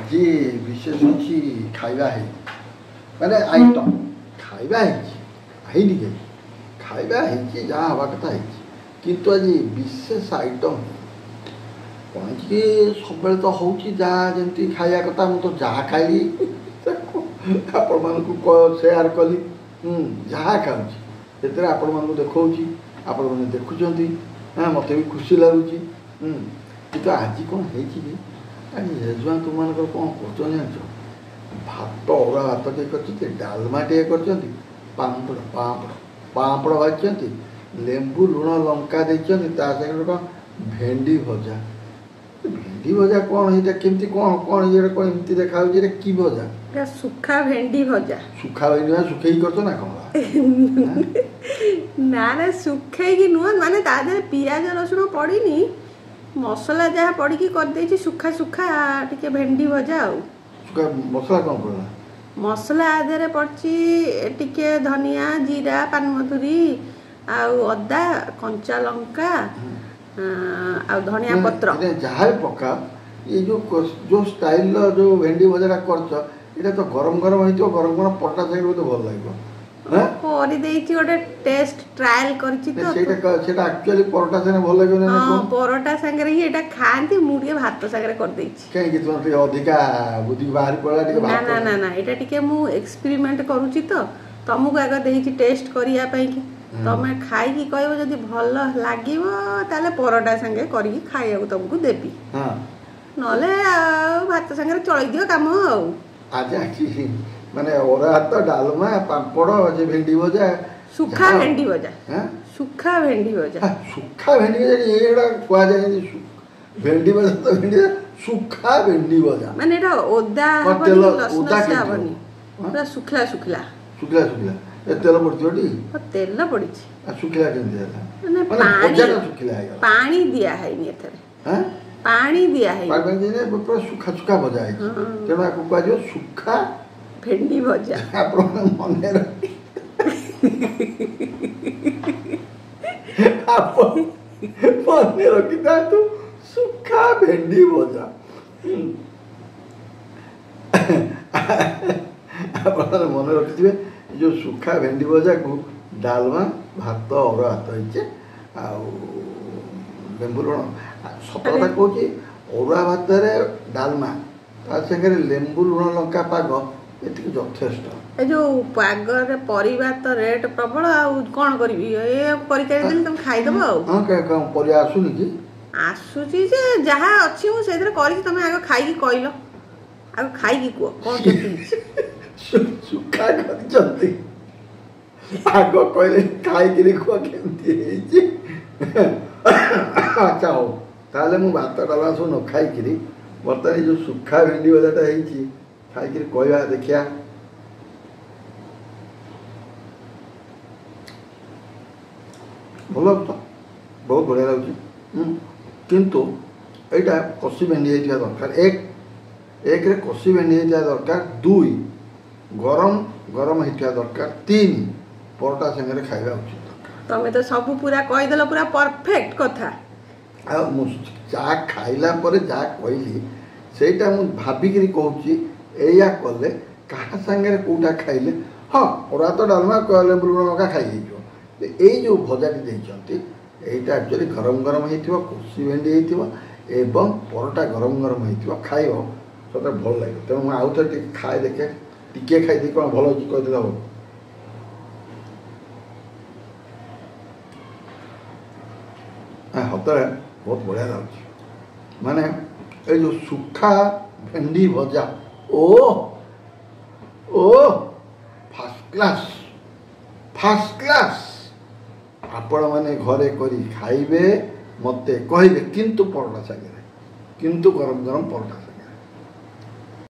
ଆଜି ବିଶେଷ କିଛି ଖାଇବା ହେଇନି, ମାନେ ଆଇଟମ୍ ଖାଇବା ହେଇଛି, ହେଇନି କି ଖାଇବା ହେଇଛି, ଯାହା ହେବା କଥା ହେଇଛି, କିନ୍ତୁ ଆଜି ବିଶେଷ ଆଇଟମ୍ କ'ଣ କି ସବୁବେଳେ ତ ହେଉଛି ଯାହା ଯେମିତି ଖାଇବା କଥା। ମୁଁ ତ ଯାହା ଖାଇଲି ଆପଣମାନଙ୍କୁ ସେୟାର କଲି, ଯାହା ଖାଉଛି ସେଥିରେ ଆପଣମାନଙ୍କୁ ଦେଖାଉଛି, ଆପଣମାନେ ଦେଖୁଛନ୍ତି, ମୋତେ ବି ଖୁସି ଲାଗୁଛି। କିନ୍ତୁ ଆଜି କ'ଣ ହେଇଛି କି ଆଜି ଜେଜେମା ତୁମମାନଙ୍କର କ'ଣ କରୁଛନ୍ତି ଜାଣିଛ? ଭାତ, ଅରୁଆ ଭାତ ଟିକେ କରିଛନ୍ତି, ଡାଲମା ଟିକେ କରିଛନ୍ତି, ପାମ୍ପଡ଼ ଭାଜିଛନ୍ତି, ଲେମ୍ବୁ ଲୁଣ ଲଙ୍କା ଦେଇଛନ୍ତି, ତା ସାଙ୍ଗରେ କ'ଣ ଭେଣ୍ଡି ଭଜା। ଭେଣ୍ଡି ଭଜା କ'ଣ ଏଇଟା କେମିତି କ'ଣ ଇଏ କ'ଣ ଏମିତି ଦେଖାଯାଉଛି? ଏଇଟା କି ଭଜା? ସୁଖା ଭେଣ୍ଡି ଭଜା। ସୁଖା ଭେଣ୍ଡି ଭଜା ଶୁଖେଇକି କରୁଛ ନା କ'ଣ? ନା ଶୁଖେଇକି ନୁହଁ, ମାନେ ତା ଦେହରେ ପିଆଜ ରସୁଣ ପଡ଼ିନି, ମସଲା ଯାହା ପଡ଼ିକି କରିଦେଇଛି ସୁଖା ଟିକେ ଭେଣ୍ଡି ଭଜା। ଆଉ ସୁଖା ମସଲା କ'ଣ ପଡ଼ିଲା? ମସଲା ଆ ଦେହରେ ପଡ଼ିଛି ଟିକେ ଧନିଆ, ଜିରା, ପାନମଧୁରୀ, ଆଉ ଅଦା, କଞ୍ଚା ଲଙ୍କା, ଆଉ ଧନିଆ ପତ୍ର ଯାହା ପକା। ଏଇ ଯେଉଁ ଷ୍ଟାଇଲର ଯେଉଁ ଭେଣ୍ଡି ଭଜାଟା କରୁଛ, ଏଇଟା ତ ଗରମ ଗରମ ହେଇଥିବ, ଗରମ ଗରମ ପରଟା ସାଙ୍ଗରେ ମୋତେ ଭଲ ଲାଗିବ। କରିଦେଇଛି ଗୋଟେ ଟେଷ୍ଟ ଟ୍ରାଏଲ କରିଛି ତ, ସେଇଟା ଆକ୍ଚୁଆଲି ପରଟା ସାଙ୍ଗରେ ଭଲ ଲାଗିବ ନା? ପରଟା ସାଙ୍ଗରେ ହିଁ ଏଇଟା ଖାଆନ୍ତି, ମୁଁ ଟିକେ ଭାତ ସାଙ୍ଗରେ କରିଦେଇଛି। କାହିଁକି ତୁମର ଟିକେ ଅଧିକା ବୁଦ୍ଧି ବାହାରି ପଡ଼ିଲା ଟିକେ? ନା ଏଇଟା ଟିକେ ମୁଁ ଏକ୍ସପେରିମେଣ୍ଟ କରୁଛି ତ, ତମକୁ ଆଗ ଦେଇଛି ଟେଷ୍ଟ କରିବା ପାଇଁ କି, ତମେ ଖାଇକି କହିବ ଯଦି ଭଲ ଲାଗିବ ତାହେଲେ ପରଟା ସାଙ୍ଗେ କରିକି ଖାଇବାକୁ ତମକୁ ଦେବି, ନହେଲେ ଆଉ ଭାତ ସାଙ୍ଗରେ ଚଳେଇ ଦିଅ କାମ। ଆଉ ଆଜି ମାନେ ଅରୁଆ ଭାତ, ଡାଲମା, ପାମ୍ପଡ଼, ଭେଣ୍ଡି ଭଜା, ସୁଖା ଭେଣ୍ଡି ଭଜା। ସୁଖା ଭେଣ୍ଡି ଭଜା ଏଇଟା କୁହାଯାଏ ଭେଣ୍ଡି ଭଜା ତ ଭେଣ୍ଡି ସୁଖା ଭେଣ୍ଡି ଭଜା, ମାନେ ଏଇଟା ଓଦା ହବନି, ପୁରା ଶୁଖିଲା ତେଲ ପଡ଼ିଥିବ ଟି? ତେଲ ପଡ଼ିଛି। ଶୁଖିଲା କେମିତି ହେଲା? ପାଣି ଦିଆ ହେଇନି ଏଥିରେ, ପାଣି ଦିଆ ହେଇନି, ପୁରା ସୁଖା ଭଜା ହେଇଛି, ତେଣୁ ଆକୁ କୁହାଯିବ ସୁଖା ଭେଣ୍ଡି ଭଜା। ଆପଣ ମନେ ରଖିଥାନ୍ତୁ, ସୁଖା ଭେଣ୍ଡି ଭଜା। ଆପଣ ମନେ ରଖିଥିବେ, ଯେଉଁ ସୁଖା ଭେଣ୍ଡି ଭଜାକୁ ଡାଲମା, ଭାତ, ଅରୁଆ ଭାତ ହେଇଛି, ଆଉ ଲେମ୍ବୁ ଲୁଣ। ସତ କଥା କହୁଛି, ଅରୁଆ ଭାତରେ ଡାଲମା, ତା ସାଙ୍ଗରେ ଲେମ୍ବୁ ଲୁଣ ଲଙ୍କା ପାଗ, ଏତିକି ଯଥେଷ୍ଟ। ଏ ଯୋଉ ପାଗରେ ପରିବା ତ ରେଟ୍ ପ୍ରବଳ, ଆଉ କ'ଣ କରିବି, ଏ କରିଦେଲି ତମେ ଖାଇଦବ। ଆଉ ପରିବା ଆସୁନି କି? ଆସୁଛି ଯେ ଯାହା ଅଛି ମୁଁ ସେଇଥିରେ କରିଛି, ତମେ ଆଗ ଖାଇକି କହିଲ, ଆଗ ଖାଇକି କୁହ କ'ଣ କେମିତି ସୁଖା କରିଛନ୍ତି, ଆଗ କହିଲେ ଖାଇକିରି କୁହ କେମିତି ହେଇଛି। ଆଚ୍ଛା ହଉ, ତାହେଲେ ମୁଁ ଭାତ ଡାଲମା ସବୁ ନ ଖାଇକିରି ବର୍ତ୍ତମାନ ଏଇ ଯେଉଁ ସୁଖା ଭେଣ୍ଡି ଭଜାଟା ହେଇଛି ଖାଇକିରି କହିବା ଦେଖିବା। ଭଲ ତ, ବହୁତ ବଢ଼ିଆ ଲାଗୁଛି, କିନ୍ତୁ ଏଇଟା କଷି ଭେଣ୍ଡି ହେଇଥିବା ଦରକାର। ଏକରେ କଷି ଭେଣ୍ଡି ହେଇଥିବା ଦରକାର, 2 ଗରମ ହେଇଥିବା ଦରକାର, 3 ପରଟା ସାଙ୍ଗରେ ଖାଇବା ଉଚିତ ଦରକାର। ତମେ ତ ସବୁ ପୁରା କହିଦେଲ, ପୁରା ପରଫେକ୍ଟ କଥା। ଆଉ ମୁଁ ଯାହା ଖାଇଲା ପରେ ଯାହା କହିଲି ସେଇଟା ମୁଁ ଭାବିକିରି କହୁଛି, ଏଇଆ କଲେ କାହା ସାଙ୍ଗରେ କେଉଁଟା ଖାଇଲେ, ଅରୁଆ ଭାତ ଡାଲମା ଲେମ୍ବୁ ଲୁଣ ଲଙ୍କା ଖାଇ ହେଇଯିବ। ଏଇ ଯେଉଁ ଭଜାଟି ଦେଇଛନ୍ତି, ଏଇଟା ଆକ୍ଚୁଆଲି ଗରମ ଗରମ ହେଇଥିବ, କଷି ଭେଣ୍ଡି ହେଇଥିବ, ଏବଂ ପରଟା ଗରମ ଗରମ ହେଇଥିବ, ଖାଇବ ସତରେ ଭଲ ଲାଗିବ। ତେଣୁ ମୁଁ ଆଉ ଥରେ ଟିକେ ଖାଇ ଦେଖେ, ଟିକେ ଖାଇଦେଇ କ'ଣ ଭଲ ହେଇଛି କହିଦେଲେ ହେବ? ସତରେ ବହୁତ ବଢ଼ିଆ ଲାଗୁଛି, ମାନେ ଏଇ ଯେଉଁ ସୁଖା ଭେଣ୍ଡି ଭଜା, ଓ ଫାର୍ଷ୍ଟ କ୍ଲାସ୍। ଆପଣମାନେ ଘରେ କରି ଖାଇବେ, ମୋତେ କହିବେ, କିନ୍ତୁ ପରଟା ସାଙ୍ଗରେ, କିନ୍ତୁ ଗରମ ଗରମ ପରଟା ସାଙ୍ଗରେ।